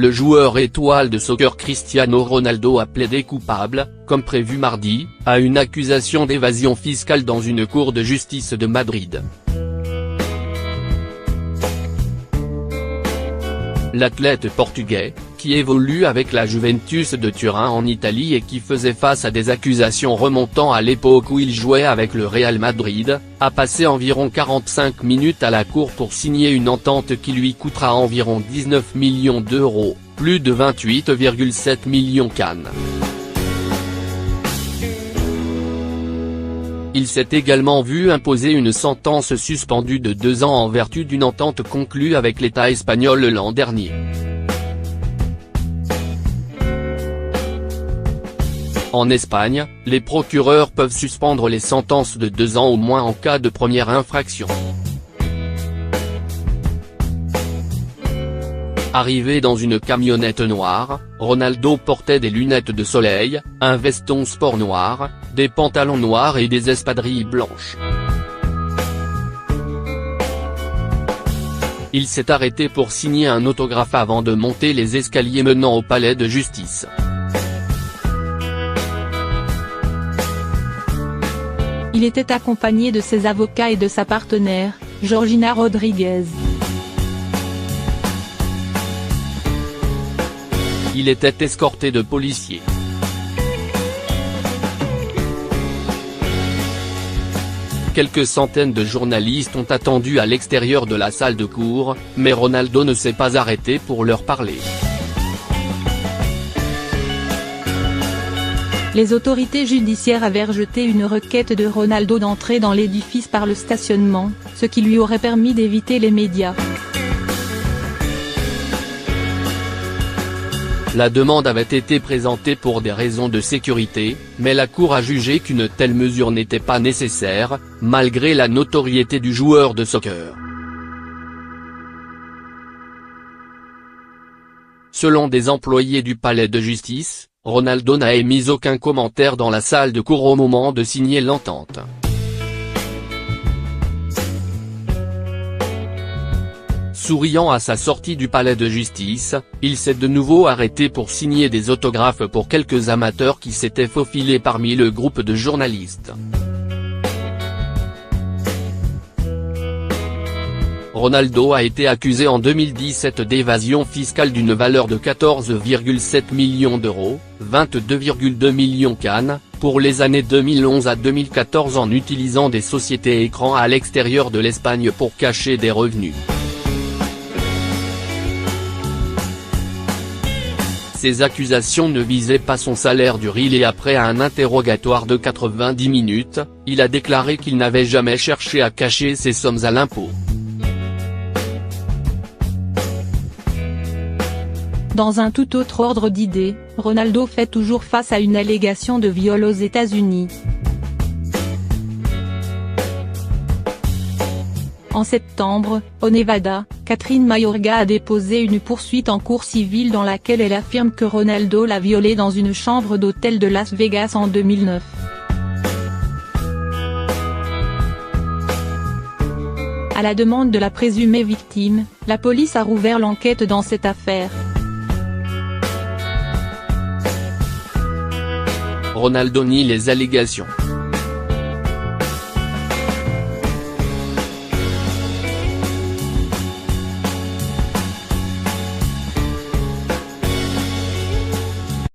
Le joueur étoile de soccer Cristiano Ronaldo a plaidé coupable, comme prévu mardi, à une accusation d'évasion fiscale dans une cour de justice de Madrid. L'athlète portugais, qui évolue avec la Juventus de Turin en Italie et qui faisait face à des accusations remontant à l'époque où il jouait avec le Real Madrid, a passé environ 45 minutes à la cour pour signer une entente qui lui coûtera environ 19 millions d'euros, plus de 28,7 millions CAN. Il s'est également vu imposer une sentence suspendue de 2 ans en vertu d'une entente conclue avec l'État espagnol l'an dernier. En Espagne, les procureurs peuvent suspendre les sentences de 2 ans au moins en cas de première infraction. Arrivé dans une camionnette noire, Ronaldo portait des lunettes de soleil, un veston sport noir, des pantalons noirs et des espadrilles blanches. Il s'est arrêté pour signer un autographe avant de monter les escaliers menant au palais de justice. Il était accompagné de ses avocats et de sa partenaire, Georgina Rodríguez. Il était escorté de policiers. Quelques centaines de journalistes ont attendu à l'extérieur de la salle de cour, mais Ronaldo ne s'est pas arrêté pour leur parler. Les autorités judiciaires avaient rejeté une requête de Ronaldo d'entrer dans l'édifice par le stationnement, ce qui lui aurait permis d'éviter les médias. La demande avait été présentée pour des raisons de sécurité, mais la Cour a jugé qu'une telle mesure n'était pas nécessaire, malgré la notoriété du joueur de soccer. Selon des employés du palais de justice, Ronaldo n'a émis aucun commentaire dans la salle de cour au moment de signer l'entente. Souriant à sa sortie du palais de justice, il s'est de nouveau arrêté pour signer des autographes pour quelques amateurs qui s'étaient faufilés parmi le groupe de journalistes. Ronaldo a été accusé en 2017 d'évasion fiscale d'une valeur de 14,7 millions d'euros, 22,2 millions CAN, pour les années 2011 à 2014 en utilisant des sociétés écrans à l'extérieur de l'Espagne pour cacher des revenus. Ces accusations ne visaient pas son salaire du RIL et après un interrogatoire de 90 minutes, il a déclaré qu'il n'avait jamais cherché à cacher ces sommes à l'impôt. Dans un tout autre ordre d'idées, Ronaldo fait toujours face à une allégation de viol aux États-Unis. En septembre, au Nevada, Catherine Mayorga a déposé une poursuite en cour civile dans laquelle elle affirme que Ronaldo l'a violée dans une chambre d'hôtel de Las Vegas en 2009. À la demande de la présumée victime, la police a rouvert l'enquête dans cette affaire. Ronaldo nie les allégations.